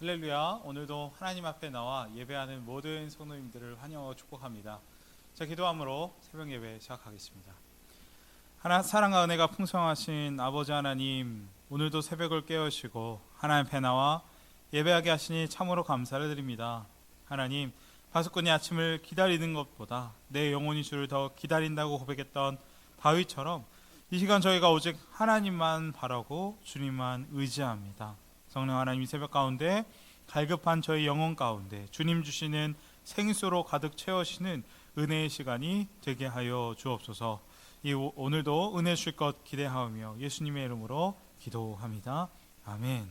할렐루야. 오늘도 하나님 앞에 나와 예배하는 모든 성도님들을 환영하고 축복합니다. 자, 기도함으로 새벽 예배 시작하겠습니다. 사랑과 은혜가 풍성하신 아버지 하나님, 오늘도 새벽을 깨우시고 하나님 앞에 나와 예배하게 하시니 참으로 감사를 드립니다. 하나님, 파수꾼이 아침을 기다리는 것보다 내 영혼이 주를 더 기다린다고 고백했던 다윗처럼 이 시간 저희가 오직 하나님만 바라고 주님만 의지합니다. 성령 하나님, 새벽 가운데 갈급한 저희 영혼 가운데 주님 주시는 생수로 가득 채우시는 은혜의 시간이 되게 하여 주옵소서. 오늘도 은혜 주실 것 기대하며 예수님의 이름으로 기도합니다. 아멘.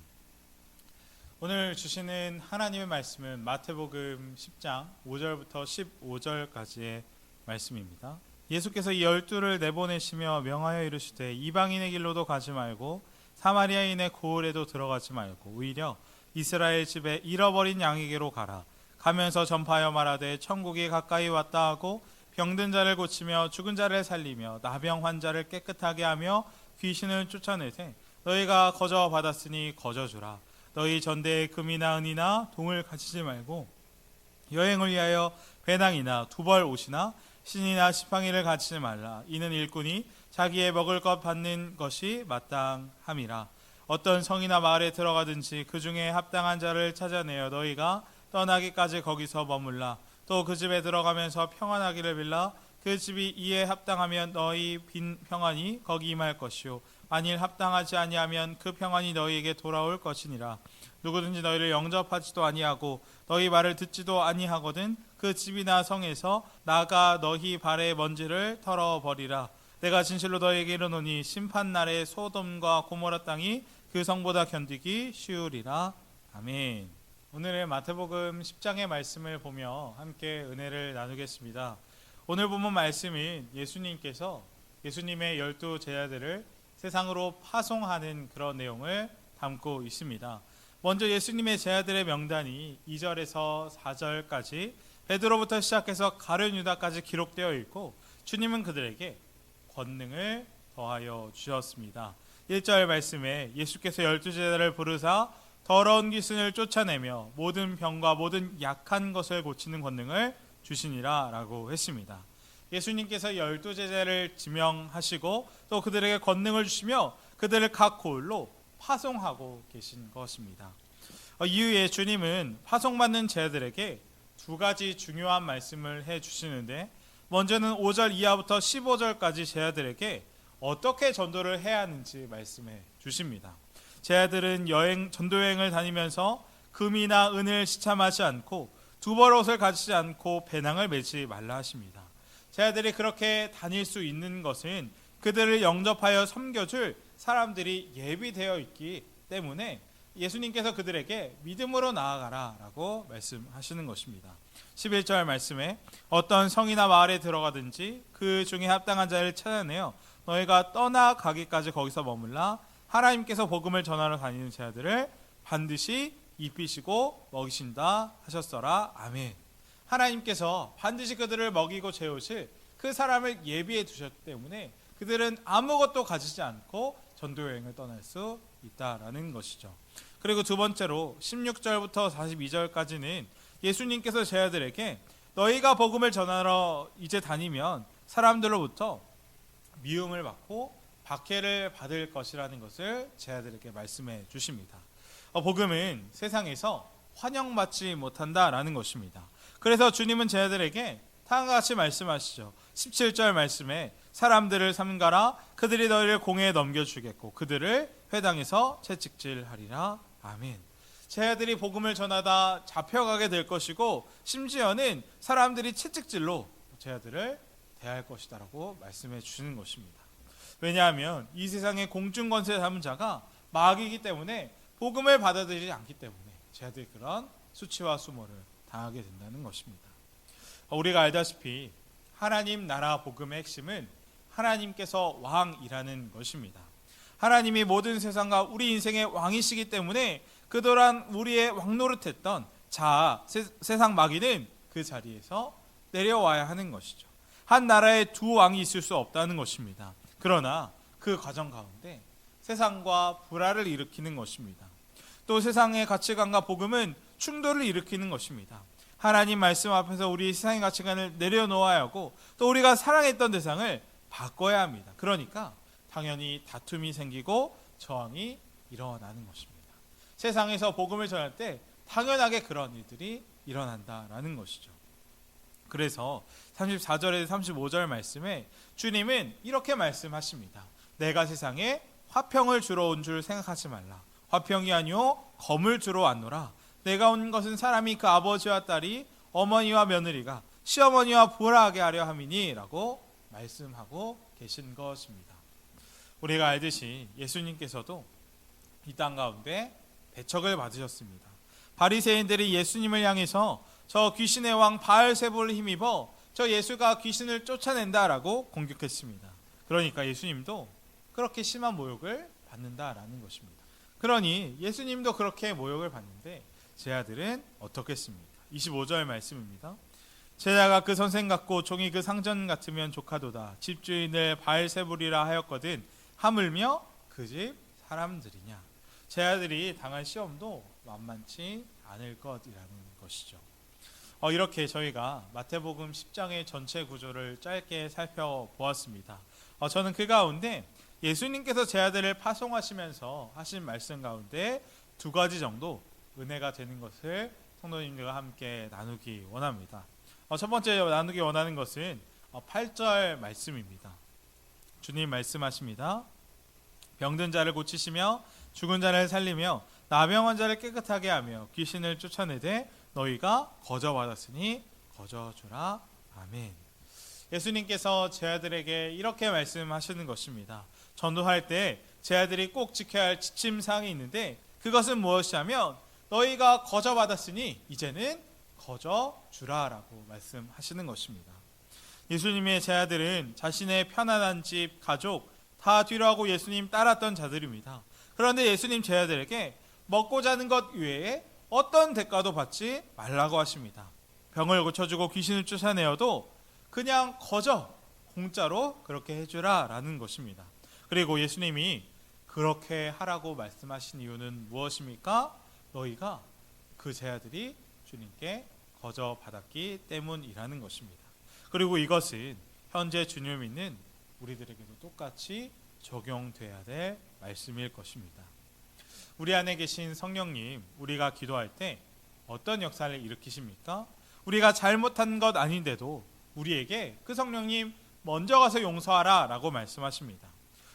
오늘 주시는 하나님의 말씀은 마태복음 10장 5절부터 15절까지의 말씀입니다. 예수께서 이 12를 내보내시며 명하여 이르시되 이방인의 길로도 가지 말고 사마리아인의 고을에도 들어가지 말고 오히려 이스라엘 집에 잃어버린 양에게로 가라. 가면서 전파하여 말하되 천국이 가까이 왔다 하고 병든 자를 고치며 죽은 자를 살리며 나병 환자를 깨끗하게 하며 귀신을 쫓아내되 너희가 거저 받았으니 거저 주라. 너희 전대에 금이나 은이나 동을 가지지 말고 여행을 위하여 배낭이나 두벌 옷이나 신이나 지팡이를 가지지 말라. 이는 일꾼이 자기의 먹을 것 받는 것이 마땅함이라. 어떤 성이나 마을에 들어가든지 그 중에 합당한 자를 찾아내어 너희가 떠나기까지 거기서 머물라. 또 그 집에 들어가면서 평안하기를 빌라. 그 집이 이에 합당하면 너희 빈 평안이 거기 임할 것이요 만일 합당하지 아니하면 그 평안이 너희에게 돌아올 것이니라. 누구든지 너희를 영접하지도 아니하고 너희 말을 듣지도 아니하거든 그 집이나 성에서 나가 너희 발의 먼지를 털어버리라. 내가 진실로 너희에게 이르노니 심판날에 소돔과 고모라 땅이 그 성보다 견디기 쉬우리라. 아멘. 오늘의 마태복음 10장의 말씀을 보며 함께 은혜를 나누겠습니다. 오늘 본문 말씀인 예수님께서 예수님의 12 제자들을 세상으로 파송하는 그런 내용을 담고 있습니다. 먼저 예수님의 제자들의 명단이 2절에서 4절까지 베드로부터 시작해서 가룟 유다까지 기록되어 있고 주님은 그들에게 권능을 더하여 주셨습니다. 1절 말씀에 예수께서 12제자를 부르사 더러운 귀신을 쫓아내며 모든 병과 모든 약한 것을 고치는 권능을 주시니라 라고 했습니다. 예수님께서 12제자를 지명하시고 또 그들에게 권능을 주시며 그들을 각 고을로 파송하고 계신 것입니다. 이후에 주님은 파송받는 제자들에게 두 가지 중요한 말씀을 해주시는데 먼저는 5절 이하부터 15절까지 제자들에게 어떻게 전도를 해야 하는지 말씀해 주십니다. 제자들은 전도여행을 다니면서 금이나 은을 시참하지 않고 두벌옷을 가지지 않고 배낭을 메지 말라 하십니다. 제자들이 그렇게 다닐 수 있는 것은 그들을 영접하여 섬겨줄 사람들이 예비되어 있기 때문에 예수님께서 그들에게 믿음으로 나아가라 라고 말씀하시는 것입니다. 11절 말씀에 어떤 성이나 마을에 들어가든지 그 중에 합당한 자를 찾아내어 너희가 떠나가기까지 거기서 머물라. 하나님께서 복음을 전하러 다니는 제자들을 반드시 입히시고 먹이신다 하셨더라. 아멘. 하나님께서 반드시 그들을 먹이고 재우실 그 사람을 예비해 두셨기 때문에 그들은 아무것도 가지지 않고 전도여행을 떠날 수 있다라는 것이죠. 그리고 두 번째로 16절부터 42절까지는 예수님께서 제자들에게 너희가 복음을 전하러 이제 다니면 사람들로부터 미움을 받고 박해를 받을 것이라는 것을 제자들에게 말씀해 주십니다. 복음은 세상에서 환영받지 못한다라는 것입니다. 그래서 주님은 제자들에게 다음과 같이 말씀하시죠. 17절 말씀에 사람들을 삼가라. 그들이 너희를 공회에 넘겨주겠고 그들을 회당에서 채찍질하리라. 아멘. 제자들이 복음을 전하다 잡혀가게 될 것이고 심지어는 사람들이 채찍질로 제자들을 대할 것이다라고 말씀해 주시는 것입니다. 왜냐하면 이 세상의 공중권세 잡은 자가 마귀이기 때문에 복음을 받아들이지 않기 때문에 제자들이 그런 수치와 수모를 당하게 된다는 것입니다. 우리가 알다시피 하나님 나라 복음의 핵심은 하나님께서 왕이라는 것입니다. 하나님이 모든 세상과 우리 인생의 왕이시기 때문에 그동안 우리의 왕노릇했던 세상 마귀는 그 자리에서 내려와야 하는 것이죠. 한 나라에 두 왕이 있을 수 없다는 것입니다. 그러나 그 과정 가운데 세상과 불화를 일으키는 것입니다. 또 세상의 가치관과 복음은 충돌을 일으키는 것입니다. 하나님 말씀 앞에서 우리 세상의 가치관을 내려놓아야 하고 또 우리가 사랑했던 대상을 바꿔야 합니다. 그러니까 당연히 다툼이 생기고 저항이 일어나는 것입니다. 세상에서 복음을 전할 때 당연하게 그런 일들이 일어난다라는 것이죠. 그래서 34절에서 35절 말씀에 주님은 이렇게 말씀하십니다. 내가 세상에 화평을 주러 온 줄 생각하지 말라. 화평이 아니오 검을 주러 왔노라. 내가 온 것은 사람이 그 아버지와 딸이 어머니와 며느리가 시어머니와 부하게 하려 함이니 라고 말씀하고 계신 것입니다. 우리가 알듯이 예수님께서도 이 땅 가운데 배척을 받으셨습니다. 바리새인들이 예수님을 향해서 저 귀신의 왕 바알세불을 힘입어 저 예수가 귀신을 쫓아낸다라고 공격했습니다. 그러니까 예수님도 그렇게 심한 모욕을 받는다라는 것입니다. 그러니 예수님도 그렇게 모욕을 받는데 제자들은 어떻겠습니까? 25절 말씀입니다. 제자가 그 선생 같고 종이 그 상전 같으면 조카도다. 집주인을 바알세불이라 하였거든 하물며 그 집 사람들이냐. 제자들이 당한 시험도 만만치 않을 것이라는 것이죠. 이렇게 저희가 마태복음 10장의 전체 구조를 짧게 살펴보았습니다. 저는 그 가운데 예수님께서 제자들을 파송하시면서 하신 말씀 가운데 두 가지 정도 은혜가 되는 것을 성도님들과 함께 나누기 원합니다. 첫 번째 나누기 원하는 것은 8절 말씀입니다. 주님 말씀하십니다. 병든 자를 고치시며 죽은 자를 살리며 나병한 자를 깨끗하게 하며 귀신을 쫓아내되 너희가 거저받았으니 거저주라. 아멘. 예수님께서 제자들에게 이렇게 말씀하시는 것입니다. 전도할 때 제자들이 꼭 지켜야 할 지침사항이 있는데 그것은 무엇이냐면 너희가 거저받았으니 이제는 거저주라 라고 말씀하시는 것입니다. 예수님의 제자들은 자신의 편안한 집, 가족 다 뒤로하고 예수님 따랐던 자들입니다. 그런데 예수님 제자들에게 먹고 자는 것 외에 어떤 대가도 받지 말라고 하십니다. 병을 고쳐주고 귀신을 쫓아내어도 그냥 거저 공짜로 그렇게 해주라 라는 것입니다. 그리고 예수님이 그렇게 하라고 말씀하신 이유는 무엇입니까? 너희가 그 제자들이 주님께 거저 받았기 때문이라는 것입니다. 그리고 이것은 현재 주님을 믿는 우리들에게도 똑같이 적용돼야 될 말씀일 것입니다. 우리 안에 계신 성령님, 우리가 기도할 때 어떤 역사를 일으키십니까? 우리가 잘못한 것 아닌데도 우리에게 그 성령님 먼저 가서 용서하라 라고 말씀하십니다.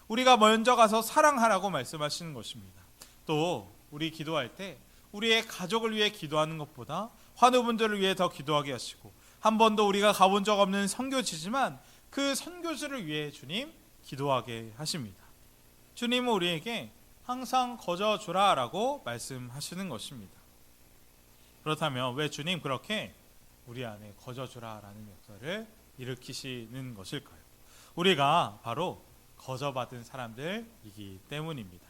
우리가 먼저 가서 사랑하라고 말씀하시는 것입니다. 또 우리 기도할 때 우리의 가족을 위해 기도하는 것보다 환우분들을 위해 더 기도하게 하시고 한 번도 우리가 가본 적 없는 선교지지만 그 선교지를 위해 주님 기도하게 하십니다. 주님은 우리에게 항상 거저주라 라고 말씀하시는 것입니다. 그렇다면 왜 주님 그렇게 우리 안에 거저주라 라는 역사를 일으키시는 것일까요? 우리가 바로 거저받은 사람들이기 때문입니다.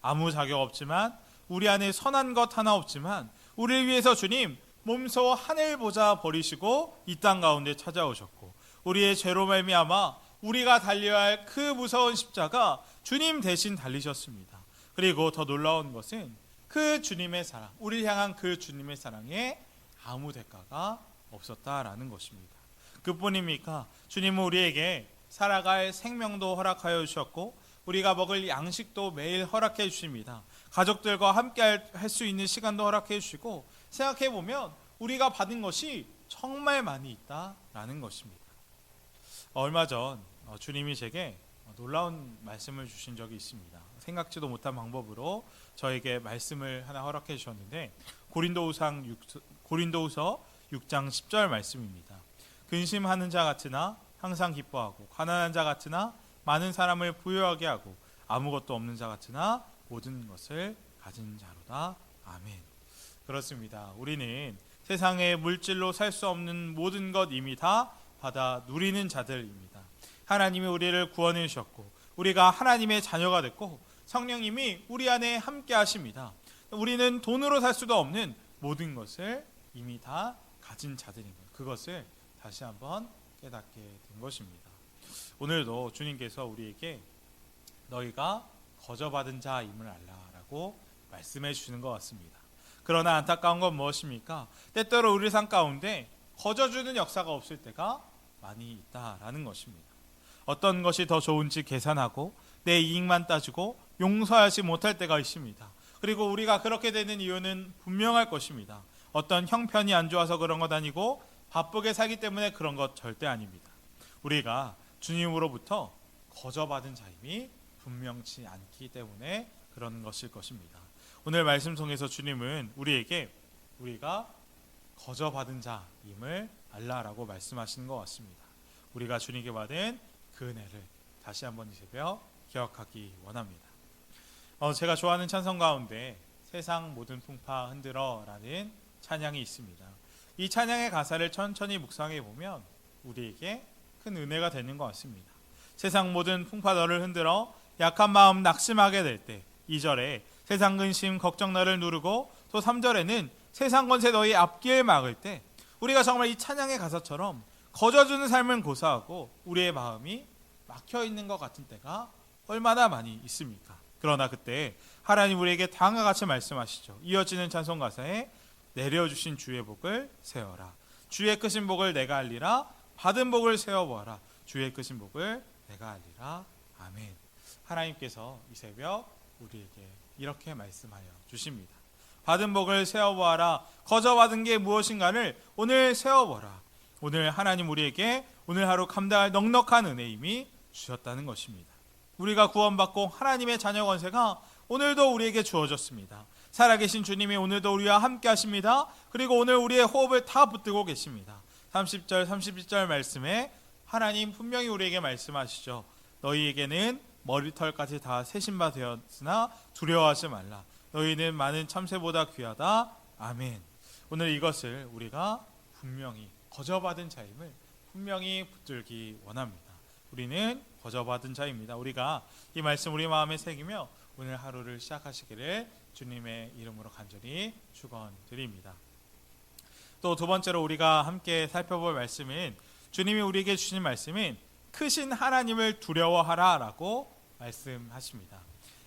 아무 자격 없지만 우리 안에 선한 것 하나 없지만 우리를 위해서 주님 몸소 하늘 보자 버리시고 이 땅 가운데 찾아오셨고 우리의 죄로 말미암아 우리가 달려야 할 그 무서운 십자가 주님 대신 달리셨습니다. 그리고 더 놀라운 것은 그 주님의 사랑, 우리를 향한 그 주님의 사랑에 아무 대가가 없었다라는 것입니다. 그뿐입니까? 주님은 우리에게 살아갈 생명도 허락하여 주셨고 우리가 먹을 양식도 매일 허락해 주십니다. 가족들과 함께 할 수 있는 시간도 허락해 주시고 생각해 보면 우리가 받은 것이 정말 많이 있다라는 것입니다. 얼마 전 주님이 제게 놀라운 말씀을 주신 적이 있습니다. 생각지도 못한 방법으로 저에게 말씀을 하나 허락해 주셨는데 고린도후서 6장 10절 말씀입니다. 근심하는 자 같으나 항상 기뻐하고 가난한 자 같으나 많은 사람을 부유하게 하고 아무것도 없는 자 같으나 모든 것을 가진 자로다. 아멘. 그렇습니다. 우리는 세상에 물질로 살 수 없는 모든 것 이미 다 받아 누리는 자들입니다. 하나님이 우리를 구원해 주셨고 우리가 하나님의 자녀가 됐고 성령님이 우리 안에 함께 하십니다. 우리는 돈으로 살 수도 없는 모든 것을 이미 다 가진 자들인 것, 그것을 다시 한번 깨닫게 된 것입니다. 오늘도 주님께서 우리에게 너희가 거저받은 자임을 알라라고 말씀해 주시는 것 같습니다. 그러나 안타까운 건 무엇입니까? 때때로 우리 삶 가운데 거저주는 역사가 없을 때가 많이 있다라는 것입니다. 어떤 것이 더 좋은지 계산하고 내 이익만 따지고 용서하지 못할 때가 있습니다. 그리고 우리가 그렇게 되는 이유는 분명할 것입니다. 어떤 형편이 안 좋아서 그런 것 아니고 바쁘게 살기 때문에 그런 것 절대 아닙니다. 우리가 주님으로부터 거저받은 자임이 분명치 않기 때문에 그런 것일 것입니다. 오늘 말씀 통해서 주님은 우리에게 우리가 거저받은 자임을 알라라고 말씀하시는 것 같습니다. 우리가 주님께 받은 그 은혜를 다시 한번 이 새벽 기억하기 원합니다. 제가 좋아하는 찬송 가운데 세상 모든 풍파 흔들어 라는 찬양이 있습니다. 이 찬양의 가사를 천천히 묵상해 보면 우리에게 큰 은혜가 되는 것 같습니다. 세상 모든 풍파 너를 흔들어 약한 마음 낙심하게 될 때 2절에 세상 근심 걱정 너를 누르고 또 3절에는 세상 권세 너희 앞길 막을 때 우리가 정말 이 찬양의 가사처럼 거저주는 삶은 고사하고 우리의 마음이 막혀 있는 것 같은 때가 얼마나 많이 있습니까? 그러나 그때 하나님 우리에게 다음과 같이 말씀하시죠. 이어지는 찬송 가사에 내려주신 주의 복을 세워라. 주의 크신 복을 내가 알리라. 받은 복을 세워보아라. 주의 크신 복을 내가 알리라. 아멘. 하나님께서 이 새벽 우리에게 이렇게 말씀하여 주십니다. 받은 복을 세워보아라. 거저받은 게 무엇인가를 오늘 세워보라. 오늘 하나님 우리에게 오늘 하루 감당할 넉넉한 은혜임이 주셨다는 것입니다. 우리가 구원받고 하나님의 자녀 권세가 오늘도 우리에게 주어졌습니다. 살아계신 주님이 오늘도 우리와 함께 하십니다. 그리고 오늘 우리의 호흡을 다 붙들고 계십니다. 30절 31절 말씀에 하나님 분명히 우리에게 말씀하시죠. 너희에게는 머리털까지 다 세신 바 되었으나 두려워하지 말라. 너희는 많은 참새보다 귀하다. 아멘. 오늘 이것을 우리가 분명히 거저받은 자임을 분명히 붙들기 원합니다. 우리는 거저받은 자입니다. 우리가 이 말씀 우리 마음에 새기며 오늘 하루를 시작하시기를 주님의 이름으로 간절히 축원드립니다. 또 두 번째로 우리가 함께 살펴볼 말씀은 주님이 우리에게 주신 말씀은 크신 하나님을 두려워하라 라고 말씀하십니다.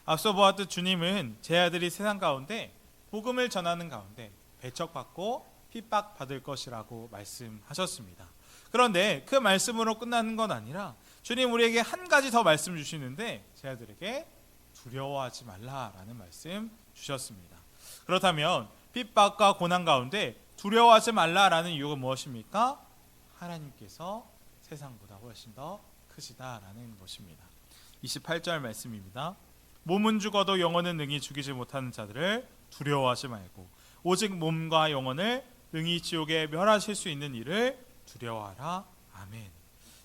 앞서 보았듯 주님은 제 아들이 세상 가운데 복음을 전하는 가운데 배척받고 핍박받을 것이라고 말씀하셨습니다. 그런데 그 말씀으로 끝나는 건 아니라 주님 우리에게 한 가지 더 말씀 주시는데 제 아들에게 두려워하지 말라라는 말씀 주셨습니다. 그렇다면 핍박과 고난 가운데 두려워하지 말라라는 이유가 무엇입니까? 하나님께서 세상보다 훨씬 더 크시다라는 것입니다. 28절 말씀입니다. 몸은 죽어도 영혼은 능히 죽이지 못하는 자들을 두려워하지 말고 오직 몸과 영혼을 능히 지옥에 멸하실 수 있는 이를 두려워하라. 아멘.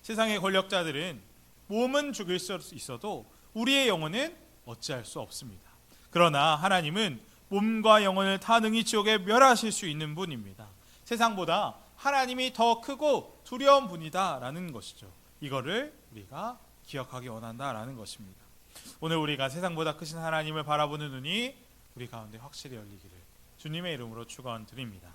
세상의 권력자들은 몸은 죽일 수 있어도 우리의 영혼은 어찌할 수 없습니다. 그러나 하나님은 몸과 영혼을 다 능히 지옥에 멸하실 수 있는 분입니다. 세상보다 하나님이 더 크고 두려운 분이다라는 것이죠. 이거를 우리가 기억하기 원한다라는 것입니다. 오늘 우리가 세상보다 크신 하나님을 바라보는 눈이 우리 가운데 확실히 열리기를 주님의 이름으로 축원드립니다.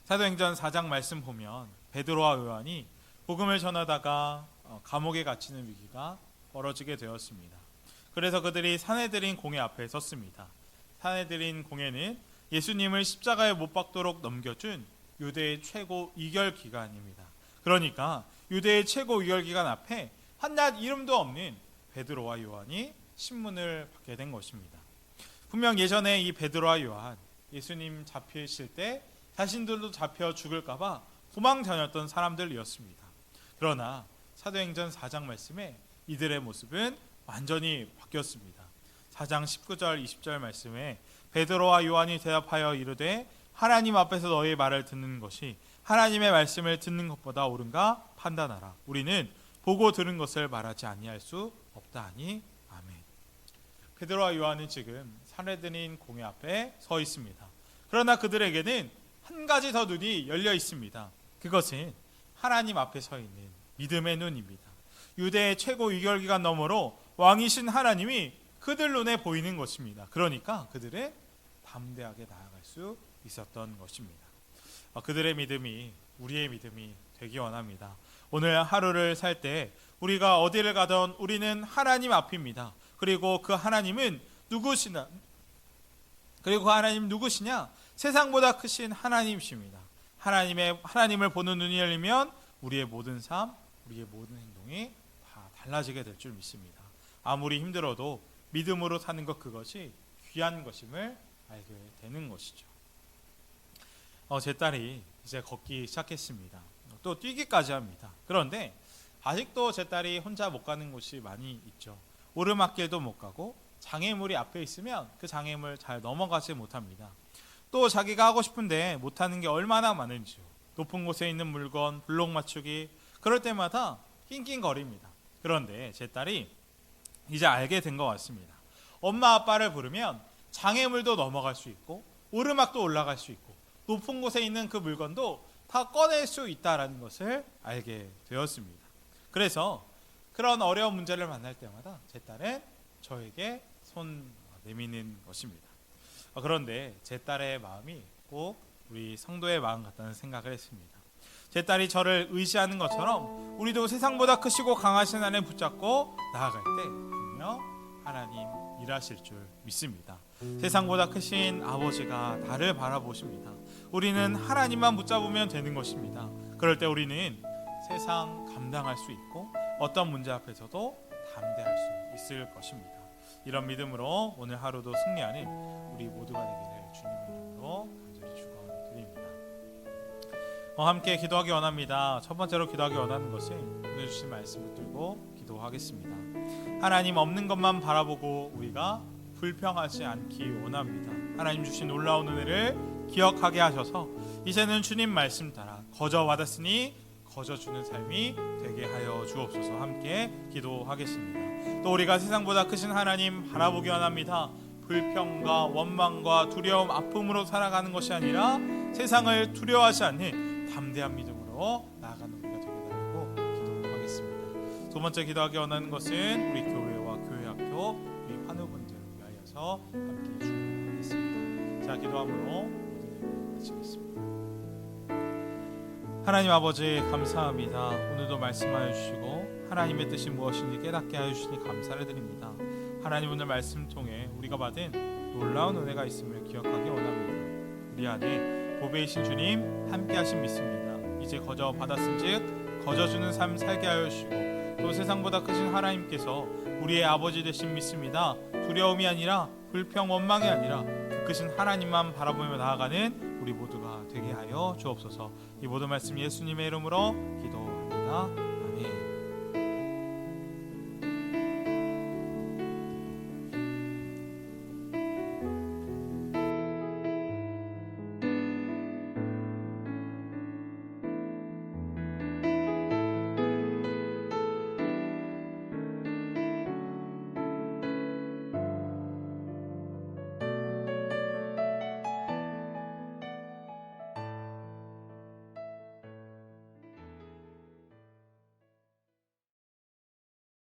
사도행전 4장 말씀 보면 베드로와 요한이 복음을 전하다가 감옥에 갇히는 위기가 벌어지게 되었습니다. 그래서 그들이 산헤드린 공회 앞에 섰습니다. 산헤드린 공회는 예수님을 십자가에 못 박도록 넘겨준 유대의 최고 이결 기관입니다. 그러니까 유대의 최고 이결 기관 앞에 한낱 이름도 없는 베드로와 요한이 신문을 받게 된 것입니다. 분명 예전에 이 베드로와 요한 예수님 잡히실 때 자신들도 잡혀 죽을까 봐 도망 다녔던 사람들이었습니다. 그러나 사도행전 4장 말씀에 이들의 모습은 완전히 바뀌었습니다. 4장 19절 20절 말씀에 베드로와 요한이 대답하여 이르되 하나님 앞에서 너희의 말을 듣는 것이 하나님의 말씀을 듣는 것보다 옳은가 판단하라. 우리는 보고 들은 것을 말하지 아니할 수 없다니. 아멘. 베드로와 요한은 지금 산헤드린 공회 앞에 서 있습니다. 그러나 그들에게는 한 가지 더 눈이 열려 있습니다. 그것은 하나님 앞에 서 있는 믿음의 눈입니다. 유대의 최고 이결기관 너머로 왕이신 하나님이 그들 눈에 보이는 것입니다. 그러니까 그들은 담대하게 나아갈 수 있었던 것입니다. 그들의 믿음이 우리의 믿음이 되기 원합니다. 오늘 하루를 살 때 우리가 어디를 가든 우리는 하나님 앞입니다. 그리고 그 하나님은 누구시나 그리고 그 하나님 누구시냐? 세상보다 크신 하나님이십니다. 하나님을 보는 눈이 열리면 우리의 모든 삶, 우리의 모든 행동이 다 달라지게 될 줄 믿습니다. 아무리 힘들어도 믿음으로 사는 것, 그것이 귀한 것임을 알게 되는 것이죠. 제 딸이 이제 걷기 시작했습니다. 또 뛰기까지 합니다. 그런데 아직도 제 딸이 혼자 못 가는 곳이 많이 있죠. 오르막길도 못 가고 장애물이 앞에 있으면 그 장애물 잘 넘어가지 못합니다. 또 자기가 하고 싶은데 못하는 게 얼마나 많은지요. 높은 곳에 있는 물건, 블록 맞추기, 그럴 때마다 낑낑거립니다. 그런데 제 딸이 이제 알게 된 것 같습니다. 엄마 아빠를 부르면 장애물도 넘어갈 수 있고 오르막도 올라갈 수 있고 높은 곳에 있는 그 물건도 다 꺼낼 수 있다는 것을 알게 되었습니다. 그래서 그런 어려운 문제를 만날 때마다 제 딸은 저에게 손 내미는 것입니다. 그런데 제 딸의 마음이 꼭 우리 성도의 마음 같다는 생각을 했습니다. 제 딸이 저를 의지하는 것처럼 우리도 세상보다 크시고 강하신 하나님 붙잡고 나아갈 때 분명 하나님 일하실 줄 믿습니다. 세상보다 크신 아버지가 나를 바라보십니다. 우리는 하나님만 붙잡으면 되는 것입니다. 그럴 때 우리는 세상 감당할 수 있고 어떤 문제 앞에서도 담대할 수 있을 것입니다. 이런 믿음으로 오늘 하루도 승리하는 우리 모두가 되기를 주님의 이름으로 간절히 축원드립니다. 함께 기도하기 원합니다. 첫 번째로 기도하기 원하는 것은 오늘 주신 말씀 붙들고 기도하겠습니다. 하나님 없는 것만 바라보고 우리가 불평하지 않기 원합니다. 하나님 주신 놀라운 은혜를 기억하게 하셔서 이제는 주님 말씀 따라 거저 받았으니 거저 주는 삶이 되게 하여 주옵소서. 함께 기도하겠습니다. 또 우리가 세상보다 크신 하나님 바라보기 원합니다. 불평과 원망과 두려움, 아픔으로 살아가는 것이 아니라 세상을 두려워하지 않는 담대한 믿음으로 나아가는 우리가 되게 달라고 기도하겠습니다. 두 번째 기도하기 원하는 것은 우리 교회와 교회학교, 우리 환우분들을 위하여서 함께 축복하겠습니다. 자, 기도함으로 모든 예배 마치겠습니다. 하나님 아버지 감사합니다. 오늘도 말씀하여 주시고 하나님의 뜻이 무엇인지 깨닫게 하여 주시니 감사를 드립니다. 하나님 오늘 말씀 통해 우리가 받은 놀라운 은혜가 있음을 기억하기 원합니다. 우리 안에 보배이신 주님 함께 하신 믿습니다. 이제 거저 받았은즉 거저 주는 삶 살게 하여 주시고 또 세상보다 크신 하나님께서 우리의 아버지 되신 믿습니다. 두려움이 아니라 불평 원망이 아니라 그 크신 하나님만 바라보며 나아가는 우리 모두가 되게 하여 주옵소서. 이 모든 말씀 예수님의 이름으로 기도합니다.